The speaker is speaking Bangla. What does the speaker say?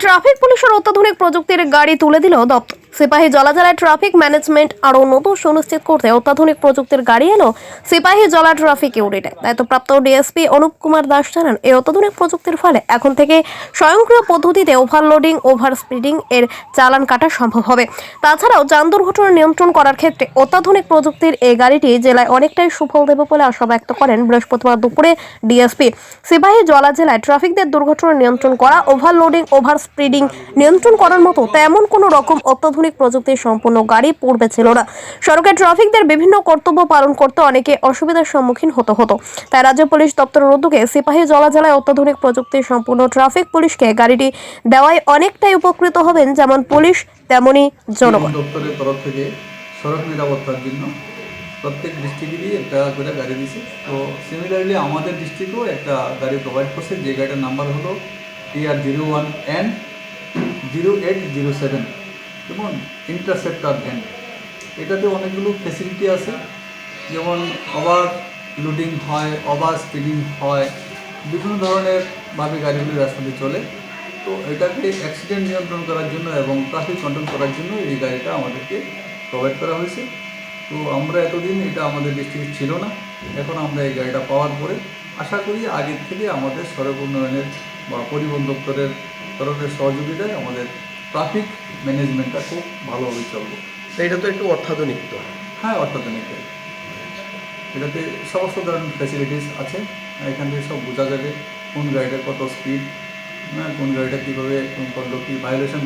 ট্রাফিক পুলিশের অত্যাধুনিক প্রযুক্তির গাড়ি তুলে দিল দপ্তর। সিপাহী জলা জেলায় ট্রাফিক ম্যানেজমেন্ট আরও নতুন সুনিশ্চিত করতে অত্যাধুনিক প্রযুক্তির গাড়ি এলো সিপাহী জলা ট্রাফিক ইউনিটে। দায়িত্বপ্রাপ্ত ডিএসপি অনুপ কুমার দাস জানান, এই অত্যাধুনিক প্রযুক্তির ফলে এখন থেকে স্বয়ংক্রিয় পদ্ধতিতে ওভারলোডিং, ওভার স্পিডিং এর চালান কাটা সম্ভব হবে। তাছাড়াও যান দুর্ঘটনা নিয়ন্ত্রণ করার ক্ষেত্রে অত্যাধুনিক প্রযুক্তির এই গাড়িটি জেলায় অনেকটাই সুফল দেবে বলে আশা ব্যক্ত করেন বৃহস্পতিবার দুপুরে ডিএসপি। সিপাহী জলা জেলায় ট্রাফিকদের দুর্ঘটনা নিয়ন্ত্রণ করা, ওভারলোডিং, ওভার স্পিডিং নিয়ন্ত্রণ করার মতো তেমন কোনো রকম অত্যাধুনিক প্রযুক্তি সম্পন্ন গাড়ি পূর্বে ছিল না। সড়কে ট্রাফিকদের বিভিন্ন কর্তব্য পালন করতে অনেকে অসুবিধার সম্মুখীন হতো। তাই রাজ্য পুলিশ দপ্তরের উদ্যোগে সিপাহী জলা জেলায় অত্যাধুনিক প্রযুক্তি সম্পন্ন ট্রাফিক পুলিশকে গাড়িটি দেওয়ায় অনেকটাই উপকৃত হবেন যেমন পুলিশ তেমনি জনগণ। দপ্তরের তরফ থেকে সড়ক নিরাপত্তার জন্য প্রত্যেক ডিস্ট্রিক্টেরই একটা করে গাড়ি দিয়েছে। তো সিমিলারলি আমাদের ডিস্ট্রিক্টেও একটা গাড়ি প্রোভাইড করছে, যে গাড়িটার নাম্বার হলো TR01N0807 যেমন ইন্টারসেপ্টার ভ্যান। এটাতে অনেকগুলো ফেসিলিটি আছে, যেমন ওভার লোডিং হয়, ওভার স্পিডিং হয়, বিভিন্ন ধরনের ভাবে গাড়িগুলি রাস্তাতে চলে। তো এটাকে অ্যাক্সিডেন্ট নিয়ন্ত্রণ করার জন্য এবং ট্রাফিক কন্ট্রোল করার জন্য এই গাড়িটা আমাদেরকে প্রোভাইড করা হয়েছে। তো আমরা এতদিন এটা আমাদের ডিস্ট্রিক্টে ছিল না, এখন আমরা এই গাড়িটা পাওয়ার পরে আশা করি আগের থেকে আমাদের সড়ক উন্নয়নের বা পরিবহন দপ্তরের তরফের সহযোগিতায় আমাদের ট্রাফিক ম্যানেজমেন্টটা খুব ভালোভাবে চলবে। এটা তো একটু অত্যাধুনিক তো। হ্যাঁ, অত্যাধুনিক। এটাতে সমস্ত ধরনের ফ্যাসিলিটিস আছে, এখান থেকে সব বোঝা যাবে কোন গাড়িটার কত স্পিড, কোন গাড়িটা কীভাবে কোন কী ভায়োলেশন